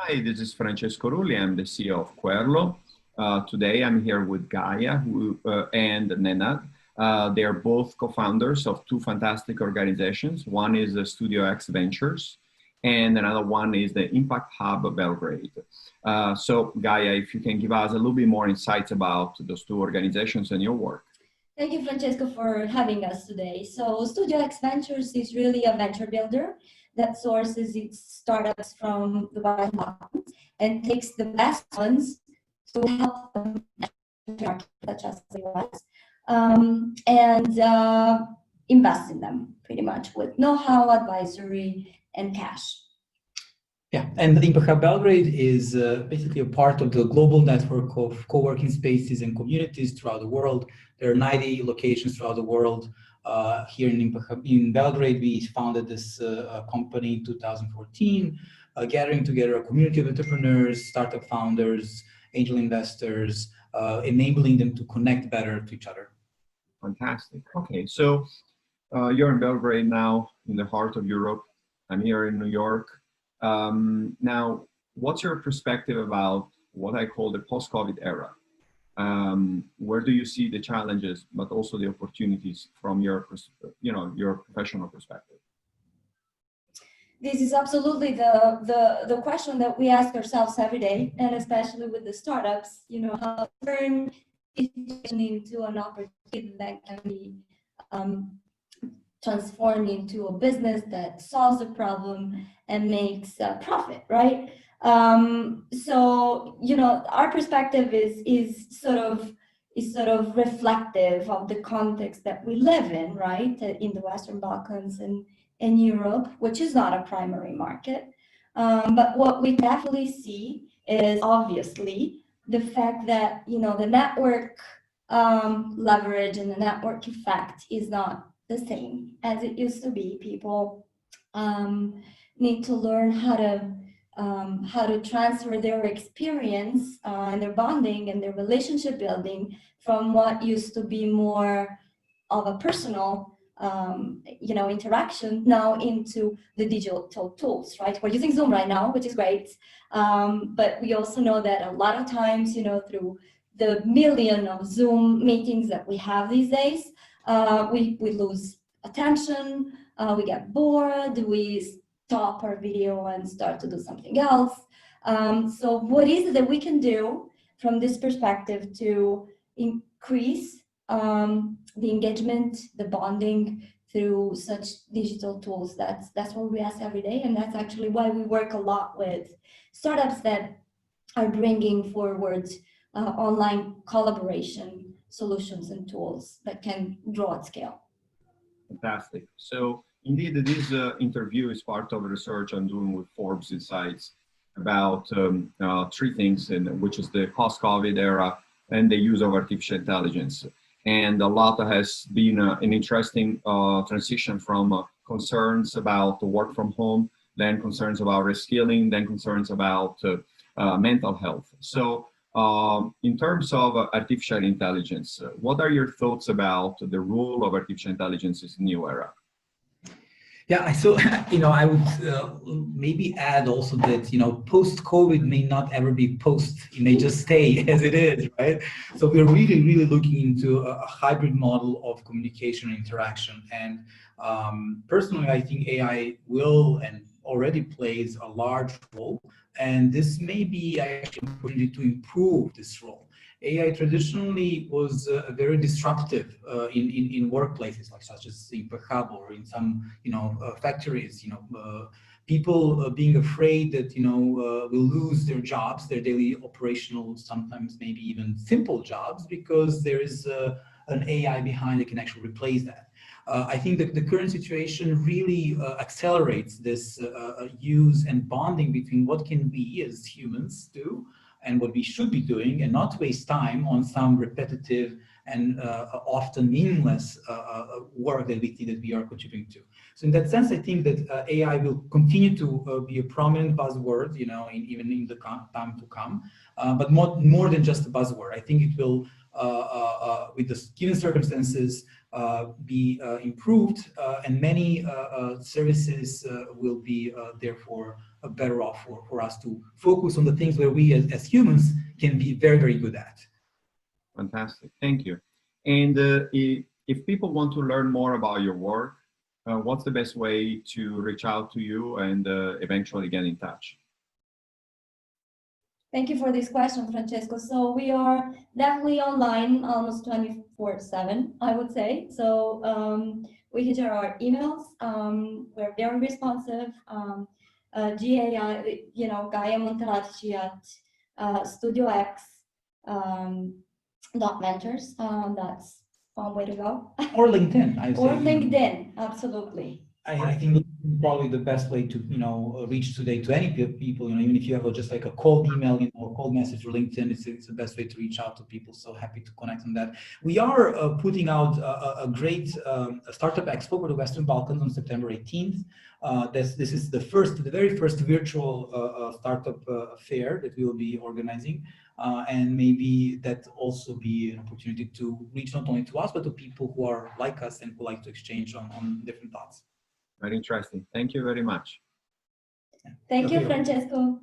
Hi, this is Francesco Rulli. I'm the CEO of Querlo. Today I'm here with Gaia and Nenad. They are both co-founders of two fantastic organizations. One is the Studio X Ventures, and another one is the Impact Hub Belgrade. So Gaia, if you can give us a little bit more insights about those two organizations and your work. Thank you, Francesco, for having us today. So Studio X Ventures is really a venture builder that sources its startups from the Western Balkans and takes the best ones to help them such as the US and invest in them pretty much with know-how, advisory, and cash. Yeah, and the Impact Hub Belgrade is basically a part of the global network of co-working spaces and communities throughout the world. There are 90 locations throughout the world. Here in Belgrade, we founded this company in 2014, gathering together a community of entrepreneurs, startup founders, angel investors, enabling them to connect better to each other. Fantastic. Okay, so you're in Belgrade now, in the heart of Europe. I'm here in New York. Now, what's your perspective about what I call the post-COVID era? Where do you see the challenges, but also the opportunities from your, your professional perspective? This is absolutely the question that we ask ourselves every day, and especially with the startups. How to turn it into an opportunity that can be transformed into a business that solves a problem and makes a profit, right? So our perspective is sort of reflective of the context that we live in, right? In the Western Balkans and in Europe, which is not a primary market. But what we definitely see is obviously the fact that the network leverage and the network effect is not the same as it used to be. People need to learn how to transfer their experience and their bonding and their relationship building from what used to be more of a personal interaction now into the digital tools, right? We're using Zoom right now, which is great, but we also know that a lot of times, through the million of Zoom meetings that we have these days, we lose attention, we get bored, we stop our video and start to do something else. So what is it that we can do from this perspective to increase the engagement, the bonding through such digital tools? That's what we ask every day, and that's actually why we work a lot with startups that are bringing forward online collaboration solutions and tools that can grow at scale. Fantastic. So indeed, this interview is part of a research I'm doing with Forbes Insights about three things, which is the post-COVID era and the use of artificial intelligence. And a lot has been an interesting transition from concerns about work from home, then concerns about reskilling, then concerns about mental health. So in terms of artificial intelligence, what are your thoughts about the role of artificial intelligence in this new era? Yeah, so I would maybe add also that post-COVID may not ever be post; it may just stay as it is, right? So we're really looking into a hybrid model of communication and interaction. And personally, I think AI will and already plays a large role, and this may be actually an opportunity to improve this role. AI traditionally was very disruptive in workplaces, like such as Impact Hub or in some factories. People being afraid that will lose their jobs, their daily operational, sometimes maybe even simple jobs, because there is an AI behind that can actually replace that. I think that the current situation really accelerates this use and bonding between what can we as humans do and what we should be doing, and not waste time on some repetitive and often meaningless work that we think that we are contributing to. So in that sense, I think that AI will continue to be a prominent buzzword, even in the time to come, but more than just a buzzword. I think it will, with the given circumstances, be improved, and many services will be therefore better off for us to focus on the things where we as humans can be very, very good at. Fantastic. Thank you. And if people want to learn more about your work, what's the best way to reach out to you and eventually get in touch? Thank you for this question, Francesco. So we are definitely online almost 24/7, I would say. So we can share our emails. We're very responsive. GAI, Gaia Montelatici at StudioX .ventures. That's one way to go. Or LinkedIn, I Or say. LinkedIn, absolutely. I think LinkedIn is probably the best way to reach today to any people. Even if you have just like a cold email, or cold message or LinkedIn, it's the best way to reach out to people. So happy to connect on that. We are putting out a great startup expo for the Western Balkans on September 18th. This is the very first virtual startup fair that we will be organizing. And maybe that also be an opportunity to reach not only to us, but to people who are like us and who like to exchange on different thoughts. Very interesting. Thank you very much. Thank you, Francesco.